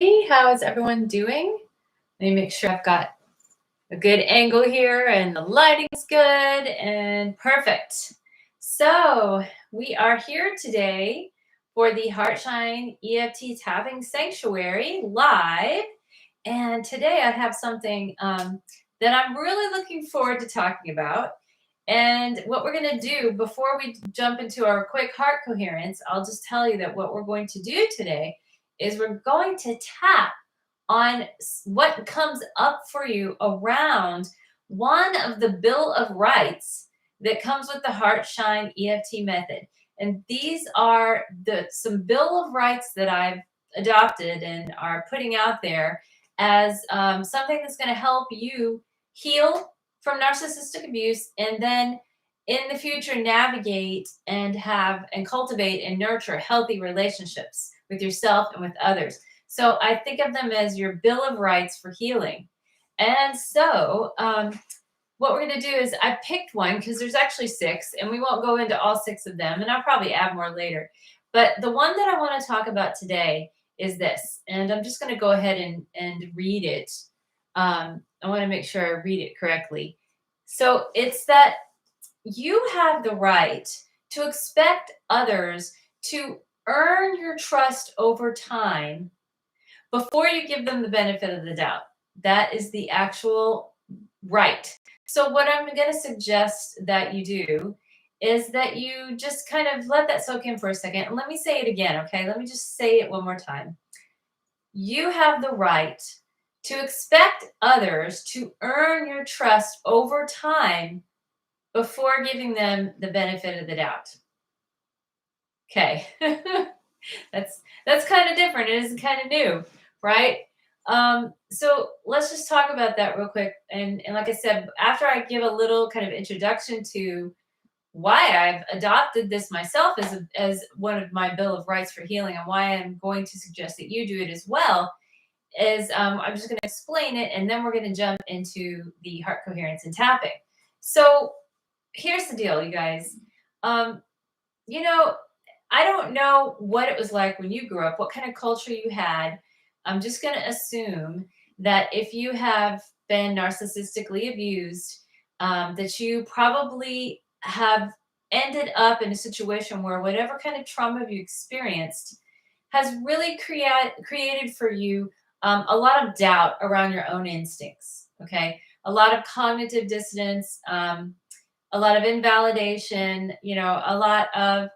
Hey, how is everyone doing? Let me make sure I've got a good angle here and the lighting's good and perfect. So, we are here today for the Heartshine EFT Tapping Sanctuary live. And today I have something that I'm really looking forward to talking about. And what we're going to do before we jump into our quick heart coherence, I'll just tell you that what we're going to do today is we're going to tap on what comes up for you around one of the Bill of Rights that comes with the Heartshine EFT method. And these are some Bill of Rights that I've adopted and are putting out there as something that's going to help you heal from narcissistic abuse, and then in the future navigate and have and cultivate and nurture healthy relationships with yourself and with others. So I think of them as your Bill of Rights for healing. And so what we're going to do is I picked one because there's actually six, and we won't go into all six of them, and I'll probably add more later. But the one that I want to talk about today is this, and I'm just going to go ahead and read it. I want to make sure I read it correctly. So it's that you have the right to expect others to earn your trust over time before you give them the benefit of the doubt. That is the actual right. So, what I'm going to suggest that you do is that you just kind of let that soak in for a second. And let me say it again, okay? Let me just say it one more time. You have the right to expect others to earn your trust over time before giving them the benefit of the doubt. Okay. that's kind of different. It is kind of new, right? So let's just talk about that real quick. And like I said, after I give a little kind of introduction to why I've adopted this myself as one of my Bill of Rights for healing, and why I'm going to suggest that you do it as well, is I'm just going to explain it, and then we're going to jump into the heart coherence and tapping. So here's the deal, you guys. Um, you know, I don't know what it was like when you grew up, what kind of culture you had. I'm just going to assume that if you have been narcissistically abused, that you probably have ended up in a situation where whatever kind of trauma you experienced has really created for you a lot of doubt around your own instincts. Okay. A lot of cognitive dissonance, a lot of invalidation, a lot of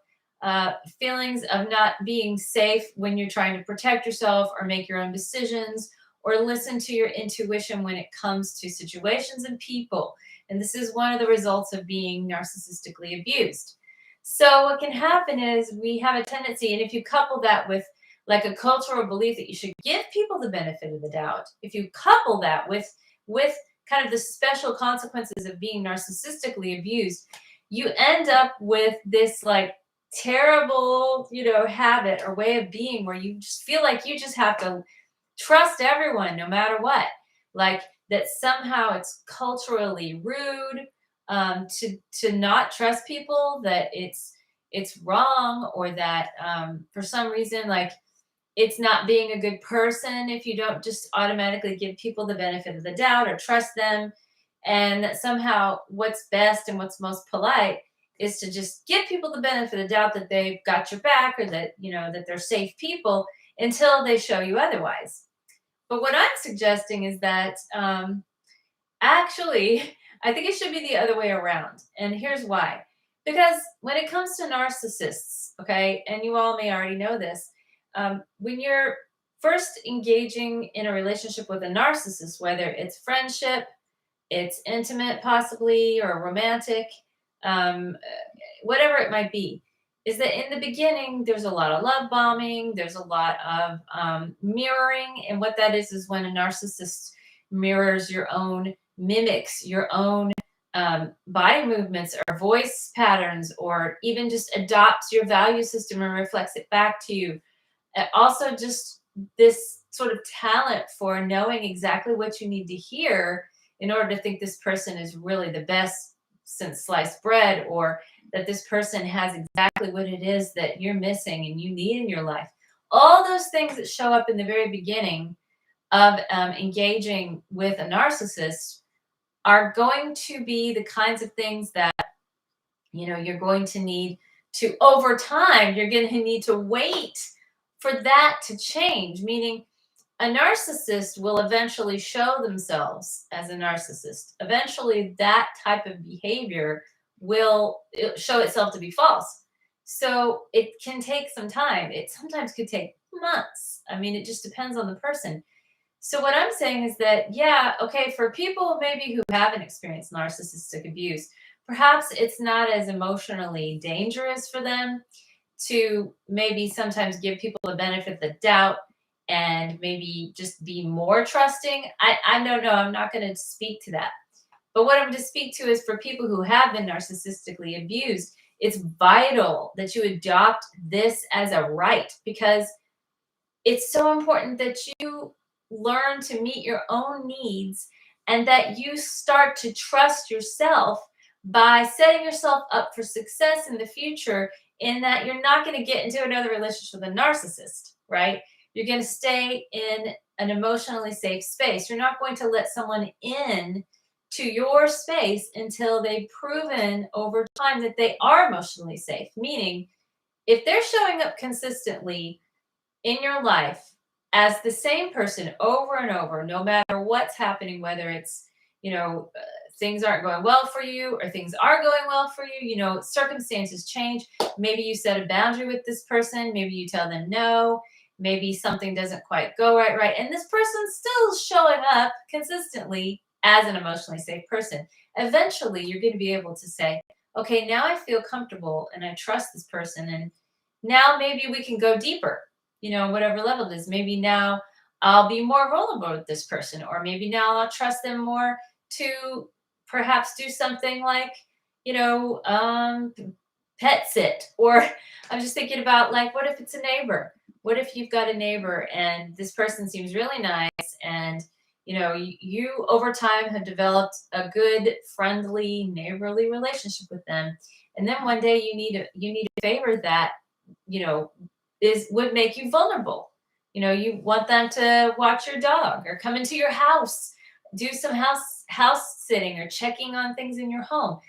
feelings of not being safe when you're trying to protect yourself or make your own decisions or listen to your intuition when it comes to situations and people. And this is one of the results of being narcissistically abused. So what can happen is we have a tendency, and if you couple that with like a cultural belief that you should give people the benefit of the doubt, if you couple that with kind of the special consequences of being narcissistically abused, you end up with this like terrible, habit or way of being where you just feel like you just have to trust everyone no matter what. Like that somehow it's culturally rude to not trust people, that it's wrong, or that for some reason, like, it's not being a good person if you don't just automatically give people the benefit of the doubt or trust them. And that somehow what's best and what's most polite is to just give people the benefit of the doubt that they've got your back, or that, that they're safe people until they show you otherwise. But what I'm suggesting is that actually, I think it should be the other way around. And here's why. Because when it comes to narcissists, okay, and you all may already know this, when you're first engaging in a relationship with a narcissist, whether it's friendship, it's intimate possibly, or romantic, um, whatever it might be, is that in the beginning, there's a lot of love bombing, there's a lot of mirroring. And what that is when a narcissist mirrors your own, mimics your own body movements or voice patterns, or even just adopts your value system and reflects it back to you. Also, just this sort of talent for knowing exactly what you need to hear in order to think this person is really the best since sliced bread, or that this person has exactly what it is that you're missing and you need in your life. All those things that show up in the very beginning of engaging with a narcissist are going to be the kinds of things that, you're going to need to, over time, you're going to need to wait for that to change. Meaning, a narcissist will eventually show themselves as a narcissist. Eventually, that type of behavior will show itself to be false. So it can take some time. It sometimes could take months. I mean, it just depends on the person. So what I'm saying is that, yeah, okay, for people maybe who haven't experienced narcissistic abuse, perhaps it's not as emotionally dangerous for them to maybe sometimes give people the benefit of the doubt and maybe just be more trusting. I don't know. I'm not going to speak to that. But what I'm going to speak to is for people who have been narcissistically abused, it's vital that you adopt this as a right, because it's so important that you learn to meet your own needs and that you start to trust yourself by setting yourself up for success in the future, in that you're not going to get into another relationship with a narcissist, right? You're going to stay in an emotionally safe space. You're not going to let someone in to your space until they've proven over time that they are emotionally safe. Meaning, if they're showing up consistently in your life as the same person over and over, no matter what's happening, whether it's, things aren't going well for you or things are going well for you, circumstances change. Maybe you set a boundary with this person. Maybe you tell them no. Maybe something doesn't quite go right. And this person's still showing up consistently as an emotionally safe person. Eventually, you're going to be able to say, okay, now I feel comfortable and I trust this person. And now maybe we can go deeper, whatever level it is. Maybe now I'll be more vulnerable with this person, or maybe now I'll trust them more to perhaps do something like, pet sit. Or I'm just thinking about, like, what if it's a neighbor? What if you've got a neighbor and this person seems really nice, and you over time have developed a good, friendly, neighborly relationship with them, and then one day you need a favor that would make you vulnerable. You want them to watch your dog or come into your house, do some house sitting or checking on things in your home.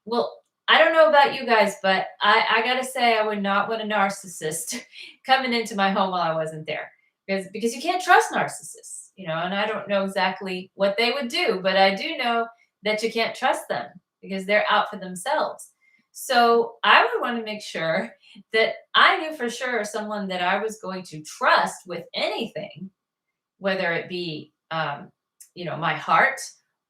Well, I don't know about you guys, but I gotta say, I would not want a narcissist coming into my home while I wasn't there, because you can't trust narcissists, and I don't know exactly what they would do, but I do know that you can't trust them because they're out for themselves. So I would want to make sure that I knew for sure someone that I was going to trust with anything, whether it be, my heart,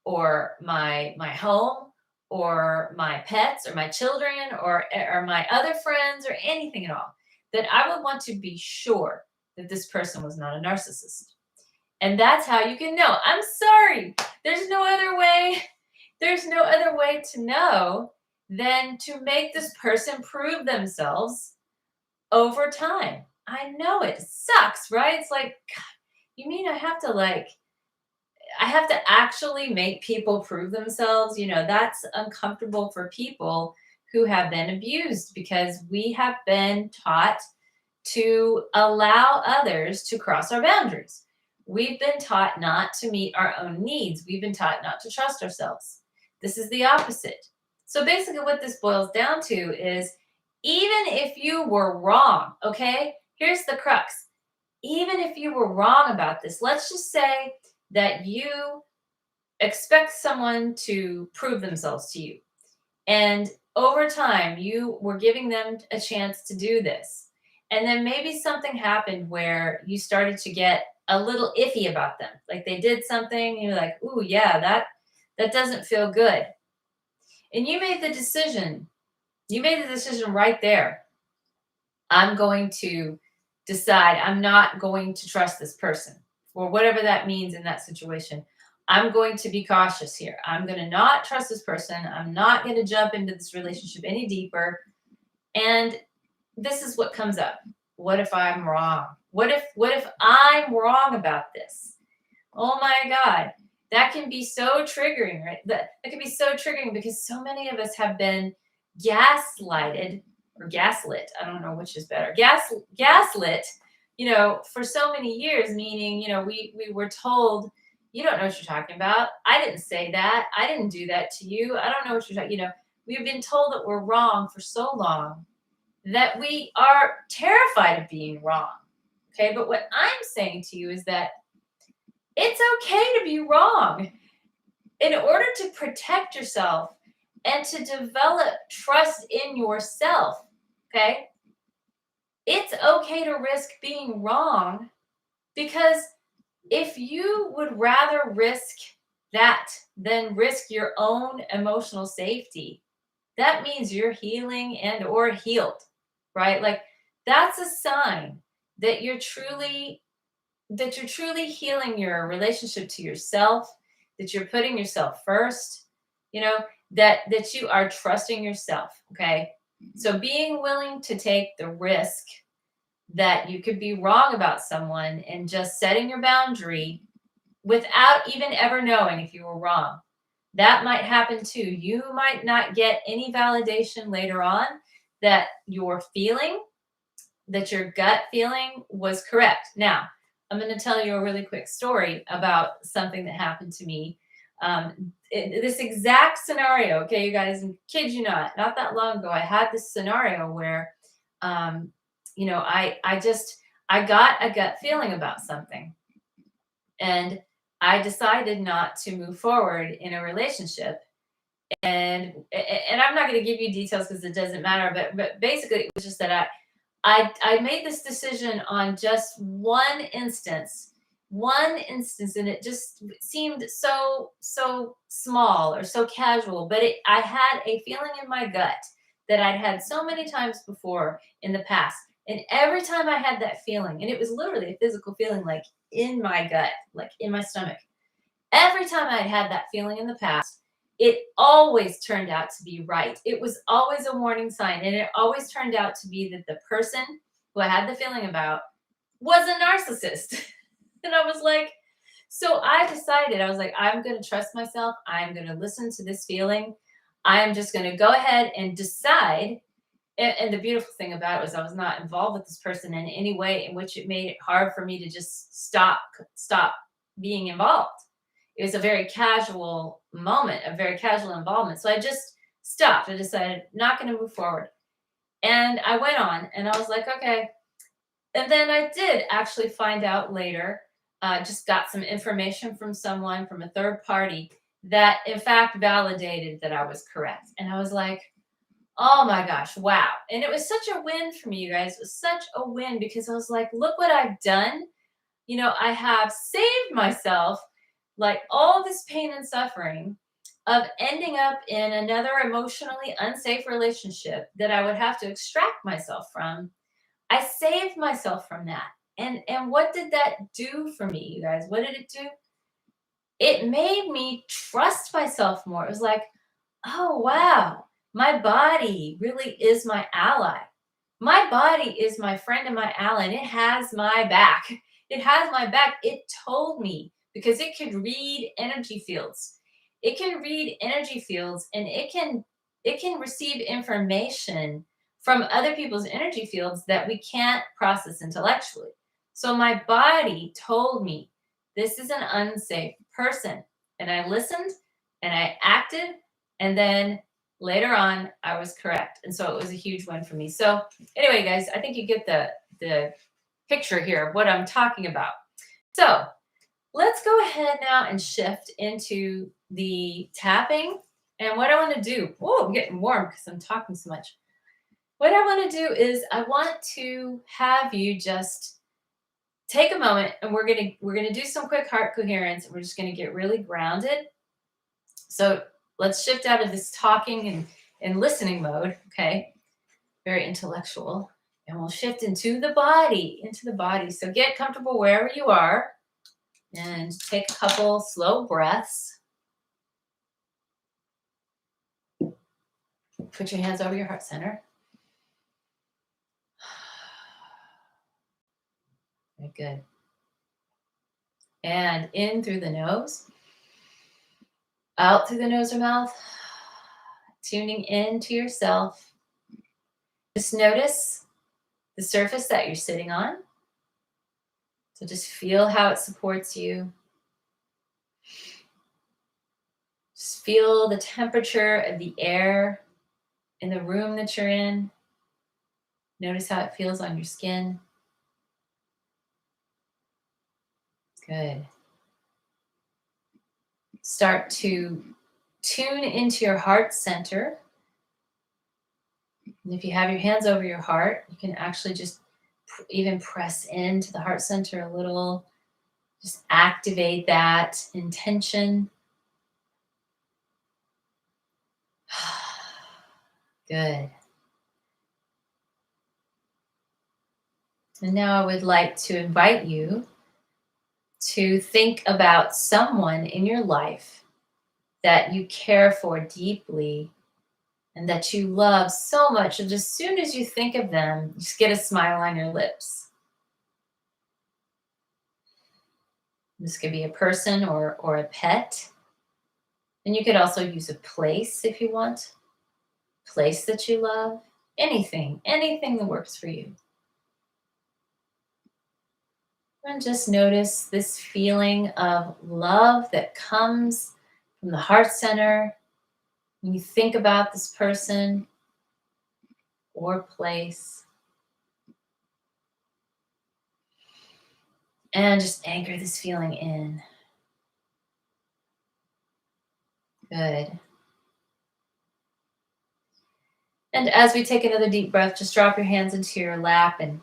or my home, or my pets, or my children, or my other friends, or anything at all, that I would want to be sure that this person was not a narcissist. And that's how you can know. I'm sorry. There's no other way. There's no other way to know than to make this person prove themselves over time. I know it sucks, right? It's like, God, you mean I have to actually make people prove themselves? That's uncomfortable for people who have been abused, because we have been taught to allow others to cross our boundaries. We've been taught not to meet our own needs. We've been taught not to trust ourselves. This is the opposite. So basically what this boils down to is, even if you were wrong, okay, here's the crux. Even if you were wrong about this, let's just say that you expect someone to prove themselves to you, and over time you were giving them a chance to do this. And then maybe something happened where you started to get a little iffy about them. Like they did something, and you're like, ooh, yeah, that doesn't feel good. And you made the decision. You made the decision right there. I'm going to decide I'm not going to trust this person, or whatever that means in that situation. I'm going to be cautious here. I'm going to not trust this person. I'm not going to jump into this relationship any deeper. And this is what comes up. What if I'm wrong? What if I'm wrong about this? Oh my God. That can be so triggering, right? That can be so triggering, because so many of us have been gaslighted or gaslit. I don't know which is better. Gaslit, for so many years, meaning, we were told, you don't know what you're talking about. I didn't say that. I didn't do that to you. I don't know what you're talking. We've been told that we're wrong for so long that we are terrified of being wrong. Okay. But what I'm saying to you is that it's okay to be wrong. In order to protect yourself and to develop trust in yourself, okay, it's okay to risk being wrong, because if you would rather risk that than risk your own emotional safety, that means you're healing and or healed, right? Like, that's a sign that you're truly healing your relationship to yourself, that you're putting yourself first, that you are trusting yourself, okay? So being willing to take the risk that you could be wrong about someone and just setting your boundary without even ever knowing if you were wrong. That might happen too. You might not get any validation later on that your feeling, that your gut feeling was correct. Now, I'm going to tell you a really quick story about something that happened to me. This exact scenario, okay, you guys, and kid you not that long ago, I had this scenario where, I got a gut feeling about something, and I decided not to move forward in a relationship. And I'm not going to give you details because it doesn't matter. But basically, it was just that I made this decision on just one instance, and it just seemed so small or so casual. But I had a feeling in my gut that I'd had so many times before in the past. And every time I had that feeling, and it was literally a physical feeling, like in my gut, like in my stomach, every time I'd had that feeling in the past, it always turned out to be right. It was always a warning sign. And it always turned out to be that the person who I had the feeling about was a narcissist. And I was like, so I decided, I was like, I'm going to trust myself. I'm going to listen to this feeling. I'm just going to go ahead and decide. And the beautiful thing about it was I was not involved with this person in any way in which it made it hard for me to just stop being involved. It was a very casual moment, a very casual involvement. So I just stopped. I decided not going to move forward. And I went on and I was like, okay. And then I did actually find out later, just got some information from someone, from a third party, that in fact validated that I was correct. And I was like, oh my gosh, wow. And it was such a win for me, you guys. It was such a win because I was like, look what I've done. I have saved myself like all this pain and suffering of ending up in another emotionally unsafe relationship that I would have to extract myself from. I saved myself from that. And what did that do for me, you guys? What did it do? It made me trust myself more. It was like, oh wow, my body really is my ally. My body is my friend and my ally, and it has my back. It has my back. It told me, because it could read energy fields. It can read energy fields, and it can receive information from other people's energy fields that we can't process intellectually. So my body told me this is an unsafe person, and I listened and I acted, and then later on I was correct. And so it was a huge win for me. So anyway, guys, I think you get the picture here of what I'm talking about. So let's go ahead now and shift into the tapping. And what I want to do, oh, I'm getting warm because I'm talking so much. What I want to do is I want to have you just take a moment, and we're gonna do some quick heart coherence. We're just gonna get really grounded. So let's shift out of this talking and listening mode, okay? Very intellectual. And we'll shift into the body. So get comfortable wherever you are and take a couple slow breaths. Put your hands over your heart center. Very good. And in through the nose, out through the nose or mouth, tuning into yourself. Just notice the surface that you're sitting on. So just feel how it supports you. Just feel the temperature of the air in the room that you're in. Notice how it feels on your skin. Good. Start to tune into your heart center. And if you have your hands over your heart, you can actually just even press into the heart center a little. Just activate that intention. Good. And now I would like to invite you to think about someone in your life that you care for deeply and that you love so much. And as soon as you think of them, just get a smile on your lips. This could be a person or a pet. And you could also use a place if you want. Place that you love. Anything that works for you. And just notice this feeling of love that comes from the heart center when you think about this person or place. And just anchor this feeling in. Good. And as we take another deep breath, just drop your hands into your lap, and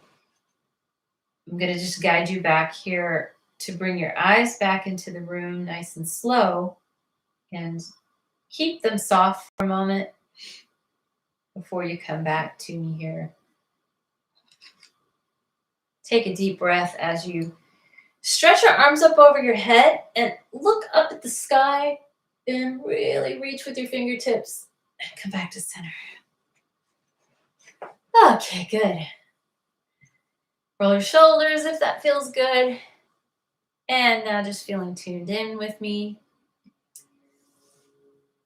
I'm going to just guide you back here to bring your eyes back into the room nice and slow, and keep them soft for a moment before you come back to me here. Take a deep breath as you stretch your arms up over your head and look up at the sky and really reach with your fingertips and come back to center. Okay, good. Roll your shoulders if that feels good. And now just feeling tuned in with me.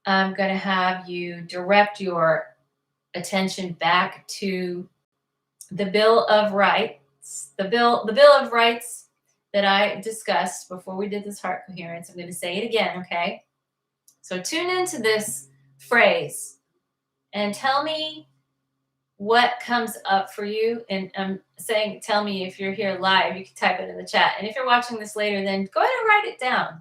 I'm going to have you direct your attention back to the Bill of Rights. The Bill of Rights that I discussed before we did this heart coherence. I'm going to say it again, okay? So tune into this phrase and tell me what comes up for you. And I'm saying, tell me if you're here live, you can type it in the chat. And if you're watching this later, then go ahead and write it down.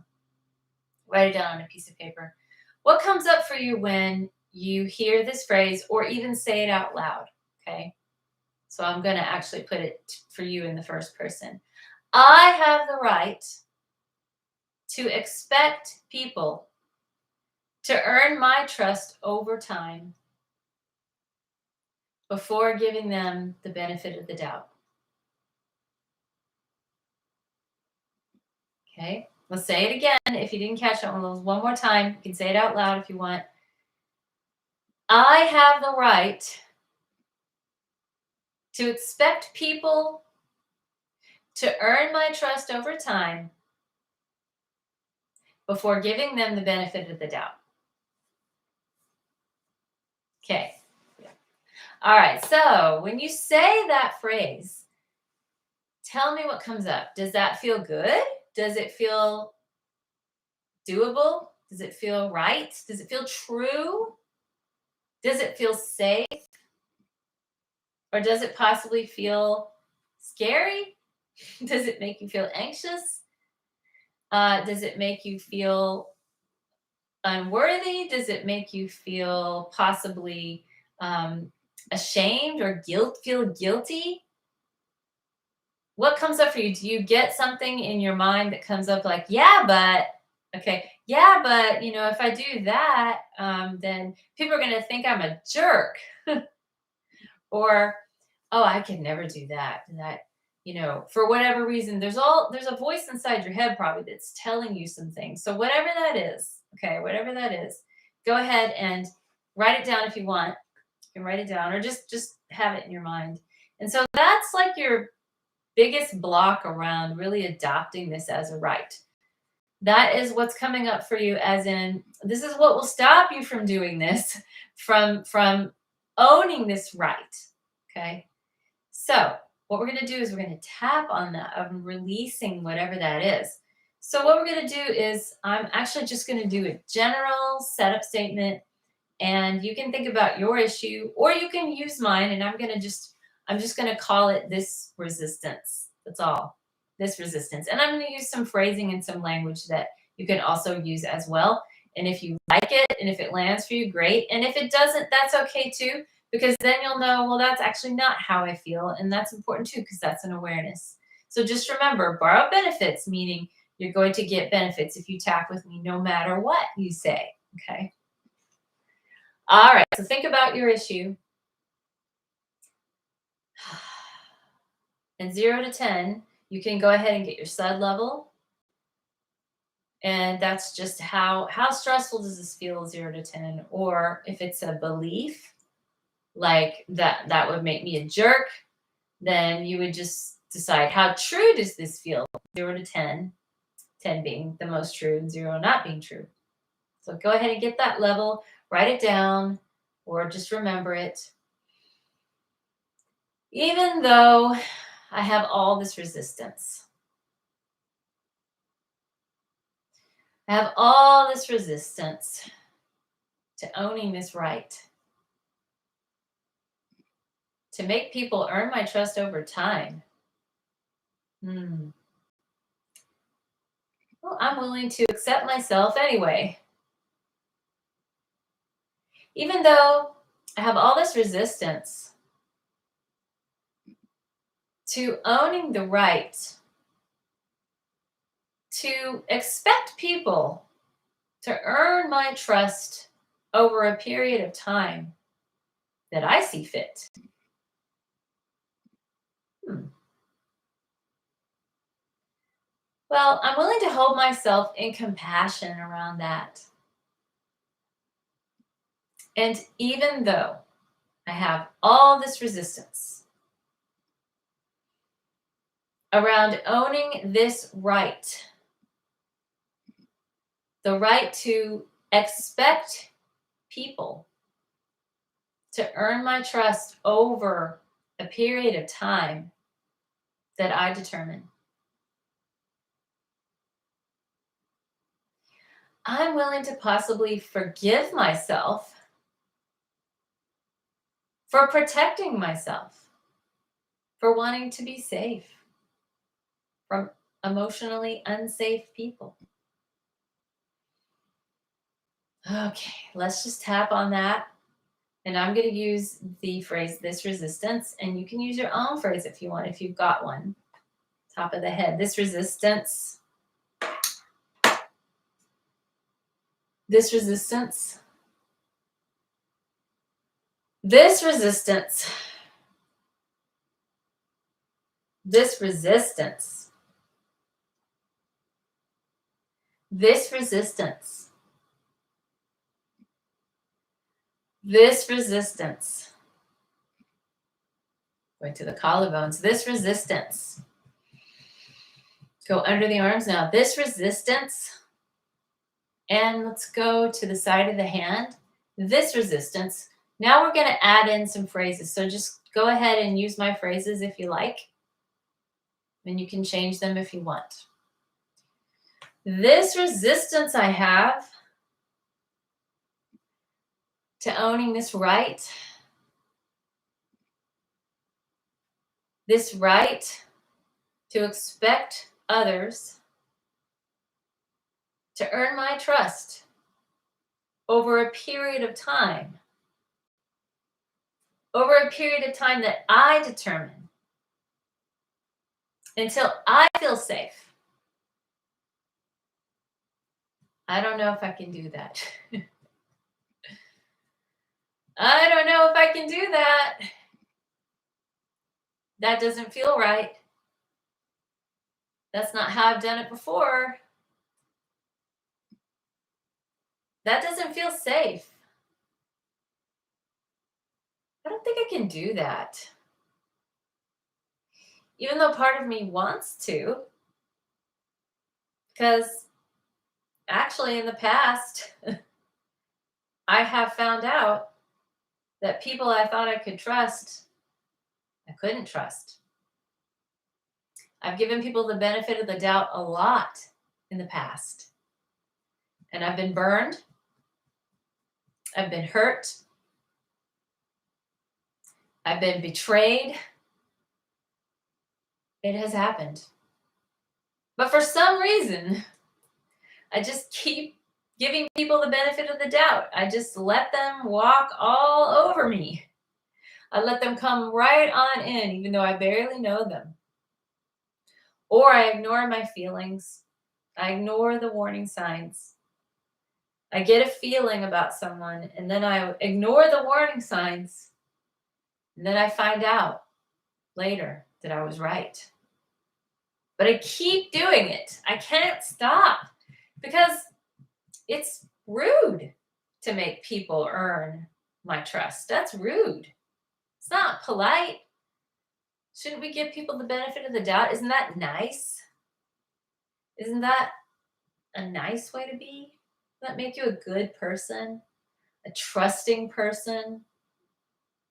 Write it down on a piece of paper. What comes up for you when you hear this phrase or even say it out loud? Okay. So I'm going to actually put it for you in the first person. I have the right to expect people to earn my trust over time before giving them the benefit of the doubt. Okay, let's say it again. If you didn't catch that one more time, you can say it out loud if you want. I have the right to expect people to earn my trust over time before giving them the benefit of the doubt. Okay. All right, so when you say that phrase, tell me what comes up. Does that feel good? Does it feel doable? Does it feel right? Does it feel true? Does it feel safe? Or does it possibly feel scary? Does it make you feel anxious? Does it make you feel unworthy? Does it make you feel possibly ashamed or feel guilty? What comes up for you? Do you get something in your mind that comes up like, yeah, but, okay, yeah, but, if I do that, then people are going to think I'm a jerk. Or, oh, I could never do that. That, for whatever reason, there's a voice inside your head probably that's telling you some things. So whatever that is, whatever that is, go ahead and write it down if you want. You can write it down or just have it in your mind. And so that's like your biggest block around really adopting this as a right. That is what's coming up for you, as in, this is what will stop you from doing this, from owning this right. Okay. So what we're going to do is we're going to tap on that of releasing whatever that is. So what we're going to do is I'm actually just going to do a general setup statement, and you can think about your issue or you can use mine, and I'm just going to call it this resistance. That's all. This resistance. And I'm going to use some phrasing and some language that you can also use as well. And if you like it and if it lands for you, great. And if it doesn't, that's okay too, because then you'll know, well, that's actually not how I feel. And that's important too, because that's an awareness. So just remember, borrow benefits, meaning you're going to get benefits if you tap with me no matter what you say. Okay. All right. So think about your issue. And 0 to 10, you can go ahead and get your SUD level. And that's just how stressful does this feel, 0 to 10? Or if it's a belief, like that would make me a jerk, then you would just decide, how true does this feel? 0 to 10, 10 being the most true and 0 not being true. So go ahead and get that level, write it down, or just remember it. Even though I have all this resistance, I have all this resistance to owning this right, to make people earn my trust over time. Well, I'm willing to accept myself anyway. Even though I have all this resistance to owning the right to expect people to earn my trust over a period of time that I see fit. Well, I'm willing to hold myself in compassion around that. And even though I have all this resistance around owning this right, the right to expect people to earn my trust over a period of time that I determine, I'm willing to possibly forgive myself for protecting myself, for wanting to be safe from emotionally unsafe people. Okay, let's just tap on that. And I'm going to use the phrase, this resistance, and you can use your own phrase if you want, if you've got one. Top of the head, this resistance, this resistance, this resistance, this resistance, this resistance, this resistance. Going to the collarbones, this resistance. Go under the arms now, this resistance. And let's go to the side of the hand, this resistance. Now we're going to add in some phrases. So just go ahead and use my phrases if you like. And you can change them if you want. This resistance I have to owning this right, to expect others to earn my trust over a period of time, that I determine until I feel safe. I don't know if I can do that. I don't know if I can do that. That doesn't feel right. That's not how I've done it before. That doesn't feel safe. I don't think I can do that. Even though part of me wants to. Because actually in the past, I have found out that people I thought I could trust, I couldn't trust. I've given people the benefit of the doubt a lot in the past. And I've been burned. I've been hurt. I've been betrayed. It has happened. But for some reason, I just keep giving people the benefit of the doubt. I just let them walk all over me. I let them come right on in, even though I barely know them. Or I ignore my feelings. I ignore the warning signs. I get a feeling about someone, and then I ignore the warning signs. And then I find out later that I was right. But I keep doing it. I can't stop because it's rude to make people earn my trust. That's rude. It's not polite. Shouldn't we give people the benefit of the doubt? Isn't that nice? Isn't that a nice way to be? Doesn't that make you a good person? A trusting person?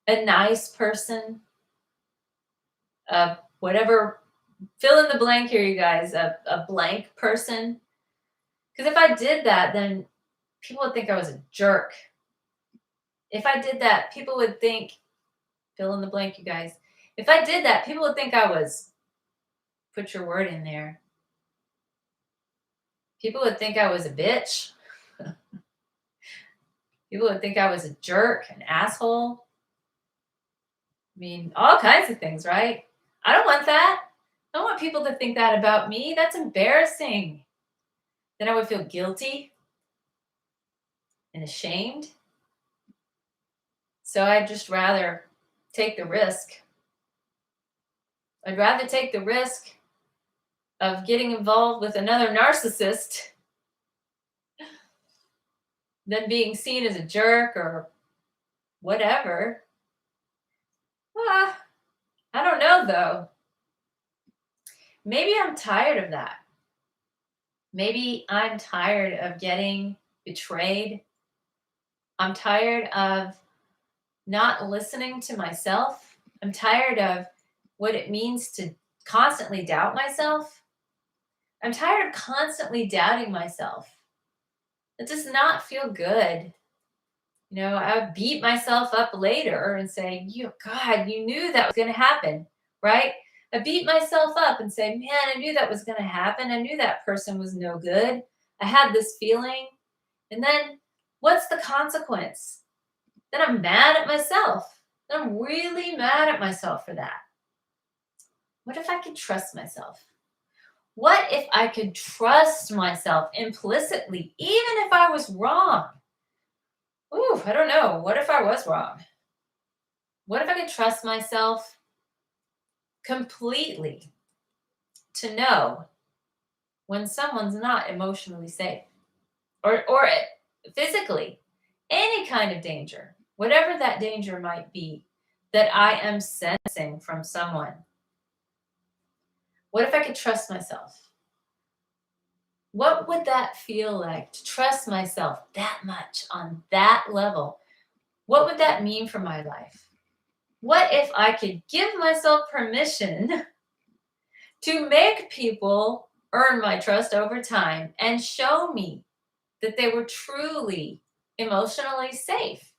A nice person? Whatever, fill in the blank here, you guys. A blank person? Because if I did that, then people would think I was a jerk. If I did that, people would think, fill in the blank, you guys. If I did that, people would think I was, put your word in there. People would think I was a bitch. People would think I was a jerk, an asshole. I mean, all kinds of things, right? I don't want that. I don't want people to think that about me. That's embarrassing. Then I would feel guilty and ashamed. So I'd just rather take the risk. I'd rather take the risk of getting involved with another narcissist than being seen as a jerk or whatever. I don't know, though. Maybe I'm tired of that. Maybe I'm tired of getting betrayed. I'm tired of not listening to myself. I'm tired of what it means to constantly doubt myself. I'm tired of constantly doubting myself. It does not feel good. You know, I would beat myself up later and say, God, you knew that was going to happen, right? I beat myself up and say, man, I knew that was going to happen. I knew that person was no good. I had this feeling. And then what's the consequence? Then I'm mad at myself. Then I'm really mad at myself for that. What if I could trust myself? What if I could trust myself implicitly, even if I was wrong? Ooh, I don't know. What if I was wrong? What if I could trust myself completely to know when someone's not emotionally safe or physically, any kind of danger, whatever that danger might be that I am sensing from someone? What if I could trust myself? What would that feel like to trust myself that much on that level? What would that mean for my life? What if I could give myself permission to make people earn my trust over time and show me that they were truly emotionally safe,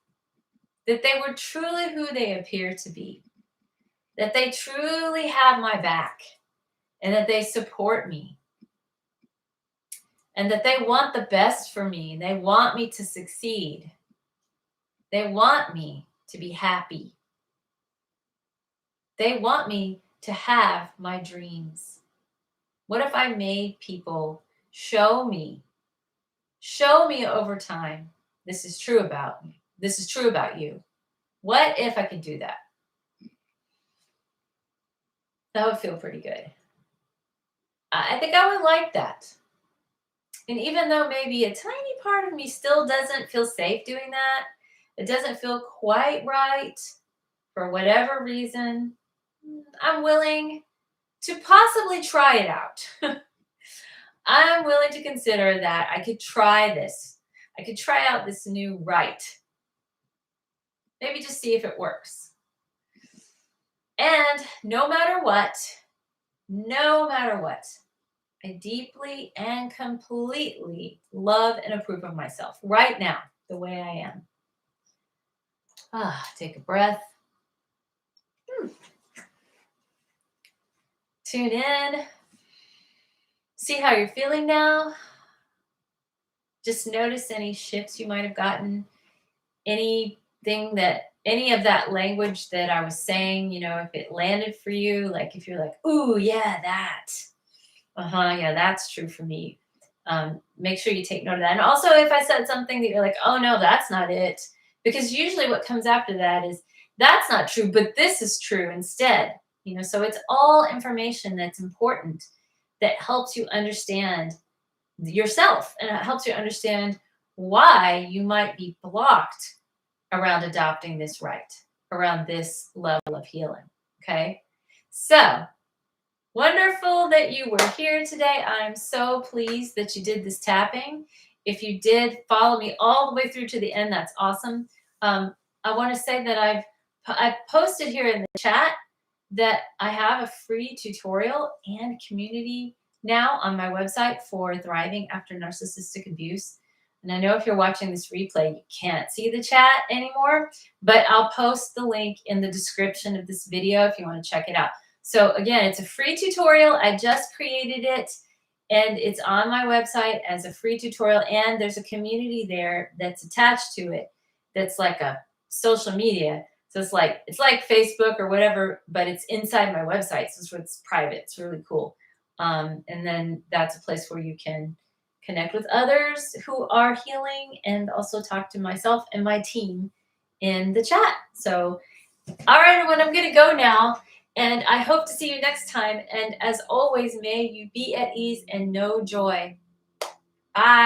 that they were truly who they appear to be, that they truly have my back, and that they support me, and that they want the best for me, and they want me to succeed. They want me to be happy. They want me to have my dreams. What if I made people show me over time, this is true about me. This is true about you. What if I could do that? That would feel pretty good. I think I would like that. And even though maybe a tiny part of me still doesn't feel safe doing that, it doesn't feel quite right for whatever reason, I'm willing to possibly try it out. I'm willing to consider that I could try this. I could try out this new right. Maybe just see if it works. And no matter what, no matter what, I deeply and completely love and approve of myself right now, the way I am. Take a breath. Tune in. See how you're feeling now. Just notice any shifts you might have gotten. Any of that language that I was saying, if it landed for you, like if you're like, ooh, yeah, that. Yeah, that's true for me. Make sure you take note of that. And also, if I said something that you're like, oh, no, that's not it. Because usually what comes after that is, that's not true, but this is true instead. So it's all information that's important that helps you understand yourself, and it helps you understand why you might be blocked around adopting this right, around this level of healing. Okay. So wonderful that you were here today. I'm so pleased that you did this tapping. If you did follow me all the way through to the end, that's awesome. I want to say that I've posted here in the chat that I have a free tutorial and community now on my website for thriving after narcissistic abuse. And I know if you're watching this replay, you can't see the chat anymore, but I'll post the link in the description of this video if you want to check it out. So again, it's a free tutorial. I just created it, and it's on my website as a free tutorial. And there's a community there that's attached to it that's like a social media. So it's like Facebook or whatever, but it's inside my website. So it's private. It's really cool. And then that's a place where you can connect with others who are healing, and also talk to myself and my team in the chat. So, all right, everyone, I'm going to go now, and I hope to see you next time. And as always, may you be at ease and know joy. Bye.